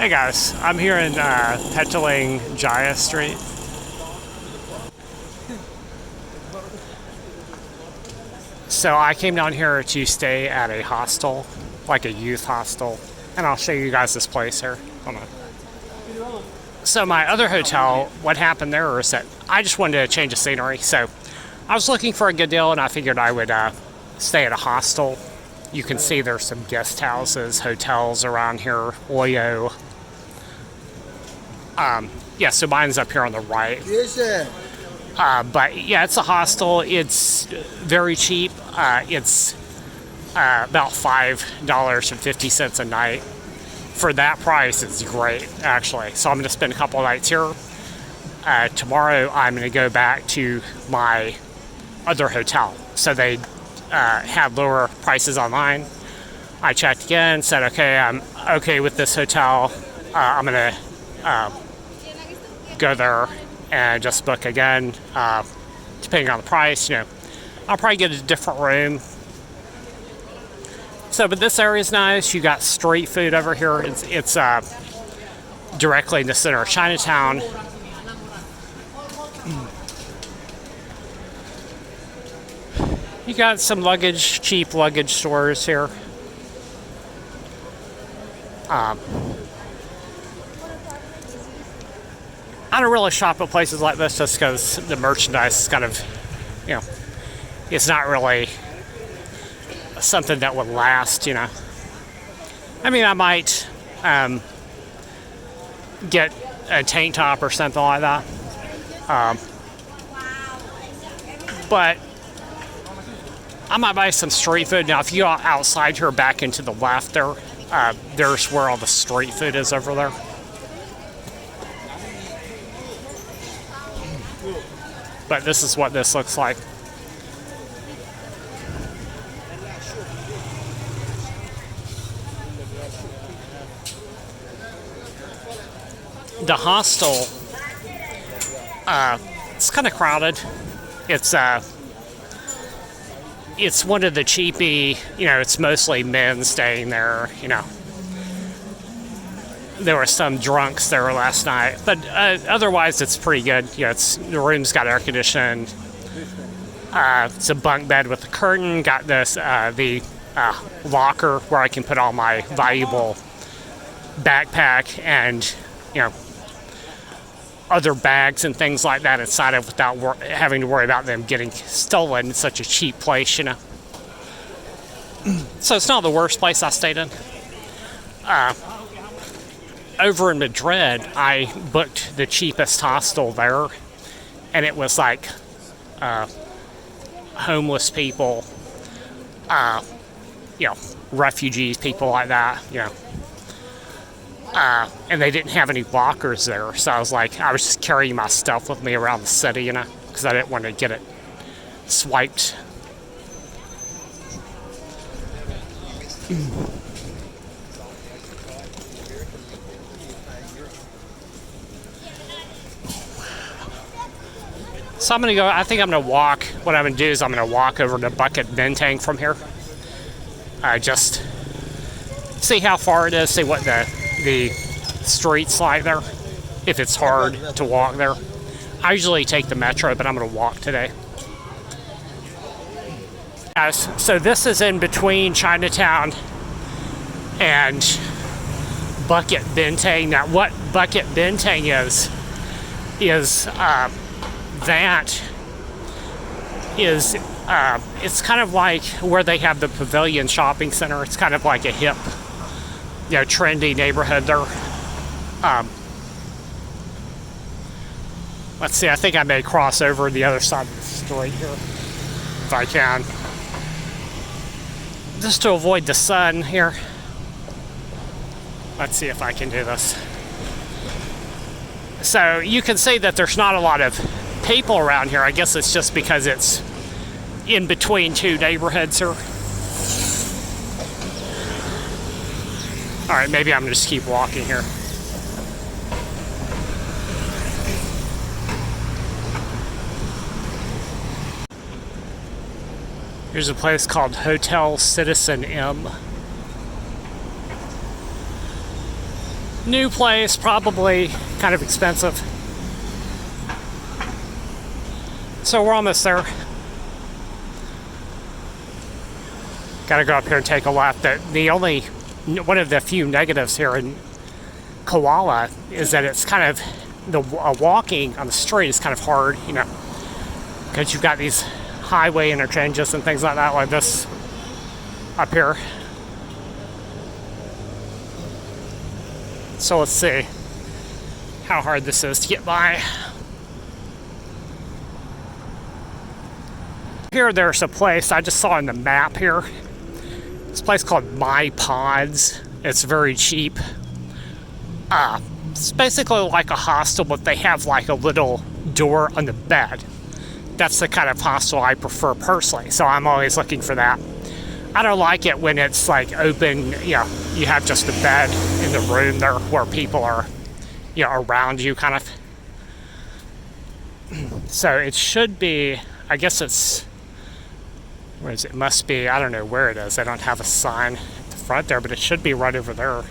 Hey guys, I'm here in Petaling Jaya Street. So I came down here to stay at a hostel, like a youth hostel, and I'll show you guys this place here. Hold on. So my other hotel, what happened there is that I just wanted to change the scenery. So I was looking for a good deal, and I figured I would stay at a hostel. You can see there's some guest houses, hotels around here, Oyo. Yeah, so mine's up here on the right. Yes, sir. But yeah, it's a hostel. It's very cheap. It's about $5.50 a night. For that price, it's great, actually. So I'm going to spend a couple of nights here. Tomorrow, I'm going to go back to my other hotel. So they had lower prices online. I checked again, said, okay, I'm okay with this hotel. I'm going to go there and just book again, depending on the price. You know, I'll probably get a different room. So, but this area is nice. You got street food over here. It's directly in the center of Chinatown. You got some luggage, cheap luggage stores here. I don't really shop at places like this just because the merchandise is kind of, you know, it's not really something that would last, you know. I mean, I might get a tank top or something like that. But I might buy some street food. Now, if you go outside here back into the left there, there's where all the street food is over there. But this is what this looks like. The hostel, it's kind of crowded. It's one of the cheapy, you know, it's mostly men staying there, you know. There were some drunks there last night, but otherwise it's pretty good. You know, the room's got air conditioning. It's a bunk bed with a curtain. Got this the locker where I can put all my valuable backpack and, you know, other bags and things like that inside of without having to worry about them getting stolen. It's such a cheap place, you know. So it's not the worst place I stayed in. Over in Madrid, I booked the cheapest hostel there, and it was like homeless people, you know, refugees, people like that, you know. And they didn't have any lockers there, so I was was just carrying my stuff with me around the city, you know, because I didn't want to get it swiped. So I'm going to go, I think I'm going to walk. What I'm going to do is I'm going to walk over to Bukit Bintang from here. Just see how far it is, see what the streets like there, if it's hard to walk there. I usually take the metro, but I'm going to walk today. So this is in between Chinatown and Bukit Bintang. Now what Bukit Bintang is it's kind of like where they have the Pavilion Shopping Center. It's kind of like a hip, you know, trendy neighborhood there. Let's see, I think I may cross over the other side of the street here, if I can. Just to avoid the sun here. Let's see if I can do this. So you can see that there's not a lot of people around here. I guess it's just because it's in between two neighborhoods here. All right, maybe I'm gonna just keep walking here. Here's a place called Hotel Citizen M. New place, probably kind of expensive. So we're almost there. Gotta go up here and take a left. One of the few negatives here in Koala is that it's kind of, walking on the street is kind of hard, because you've got these highway interchanges and things like this up here. So let's see how hard this is to get by. Here there's a place I just saw on the map here. This place called My Pods. It's very cheap. It's basically like a hostel, but they have like a little door on the bed. That's the kind of hostel I prefer personally, so I'm always looking for that. I don't like it when it's like open, you have just a bed in the room there where people are, around you kind of. So it should be, I guess it's, where is it? It must be, I don't know where it is. I don't have a sign at the front there, but it should be right over there.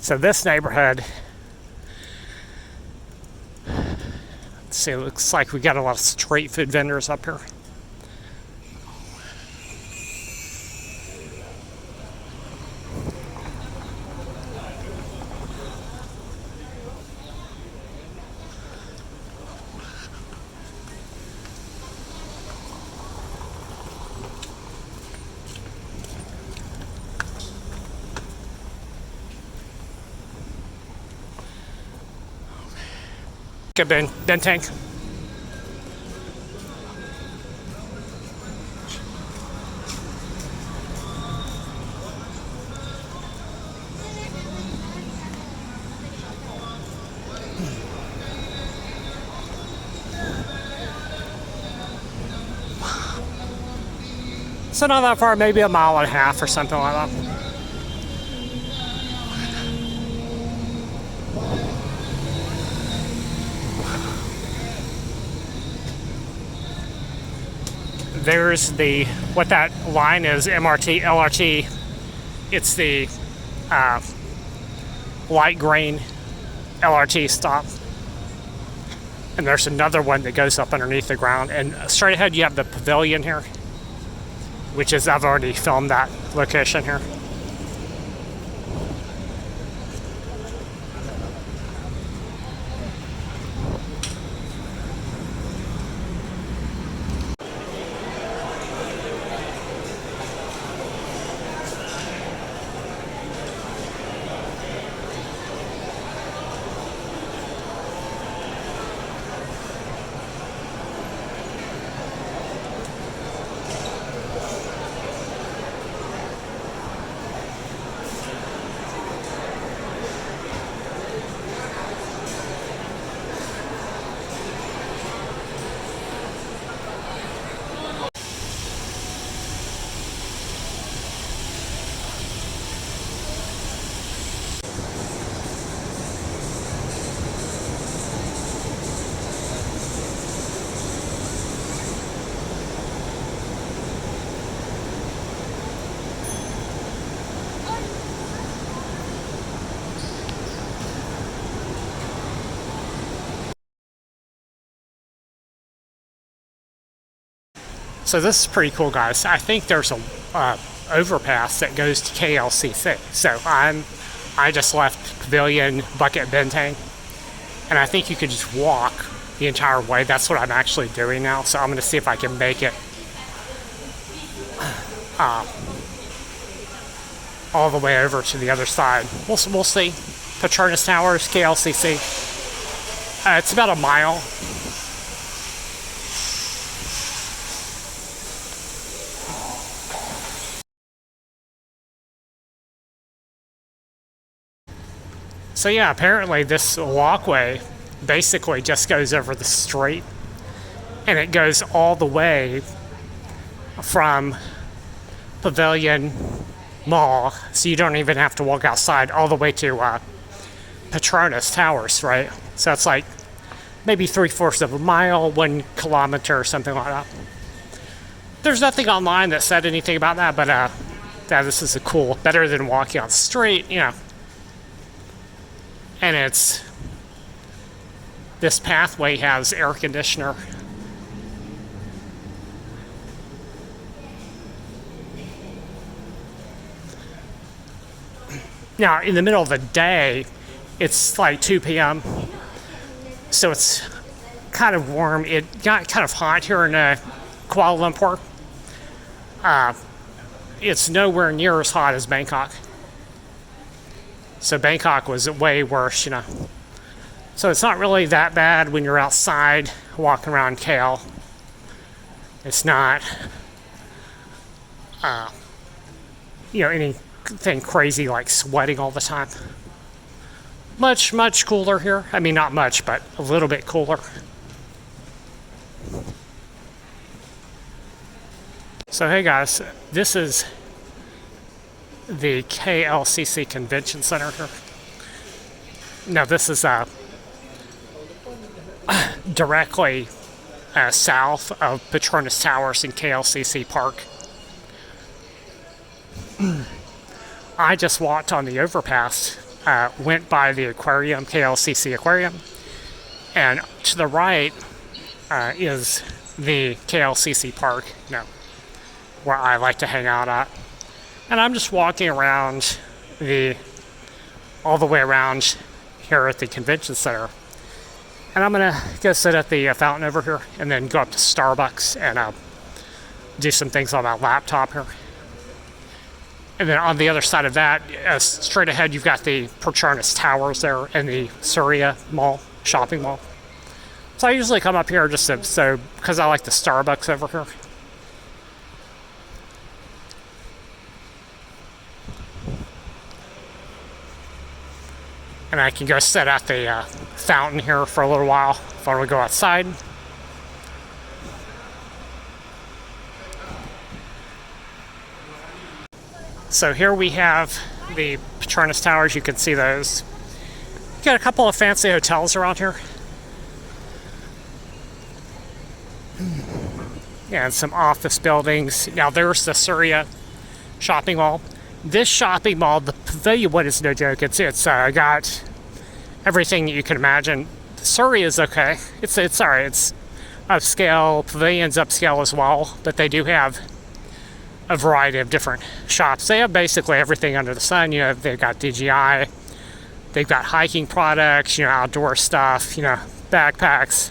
So this neighborhood, let's see, it looks like we got a lot of street food vendors up here. Bukit Bintang. So not that far, maybe a mile and a half or something like that. There's what that line is, MRT, LRT. It's the light green LRT stop. And there's another one that goes up underneath the ground. And straight ahead you have the pavilion here, which is, I've already filmed that location here. So this is pretty cool, guys. I think there's a overpass that goes to KLCC. So I just left Pavilion Bukit Bintang, and I think you could just walk the entire way. That's what I'm actually doing now. So I'm going to see if I can make it all the way over to the other side. We'll see. Petronas Towers, KLCC. It's about a mile. So yeah, apparently this walkway basically just goes over the street, and it goes all the way from Pavilion Mall, so you don't even have to walk outside all the way to Petronas Towers, right? So it's like maybe 3/4 of a mile, 1 kilometer, or something like that. There's nothing online that said anything about that, but yeah, this is a cool, better than walking on the street, you know. And this pathway has air conditioner. Now, in the middle of the day, it's like 2 p.m., so it's kind of warm. It got kind of hot here in Kuala Lumpur. It's nowhere near as hot as Bangkok. So Bangkok was way worse, you know. So it's not really that bad when you're outside walking around KL. It's not, anything crazy like sweating all the time. Much, much cooler here. I mean, not much, but a little bit cooler. So hey guys, this is the KLCC Convention Center here. Now this is directly south of Petronas Towers in KLCC Park. I just walked on the overpass, went by the aquarium, KLCC Aquarium, and to the right is the KLCC Park, where I like to hang out at. And I'm just walking around all the way around here at the convention center. And I'm gonna go sit at the fountain over here and then go up to Starbucks and do some things on my laptop here. And then on the other side of that, straight ahead, you've got the Petronas Towers there and the Surya Mall, shopping mall. So I usually come up here just because I like the Starbucks over here. And I can go sit at the fountain here for a little while if I want to go outside. So here we have the Petronas Towers. You can see those. You got a couple of fancy hotels around here. And some office buildings. Now there's the Surya shopping mall. This shopping mall, the Pavilion one, is no joke. It's got everything that you can imagine. Surrey is okay. It's alright. It's upscale. Pavilion's upscale as well, but they do have a variety of different shops. They have basically everything under the sun. They've got DJI. They've got hiking products. Outdoor stuff. Backpacks.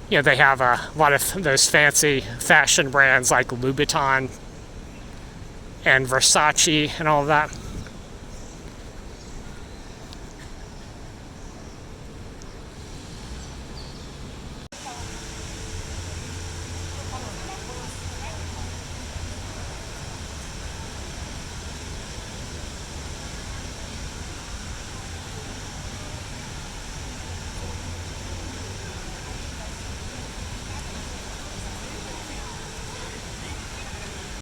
They have a lot of those fancy fashion brands like Louboutin and Versace and all of that.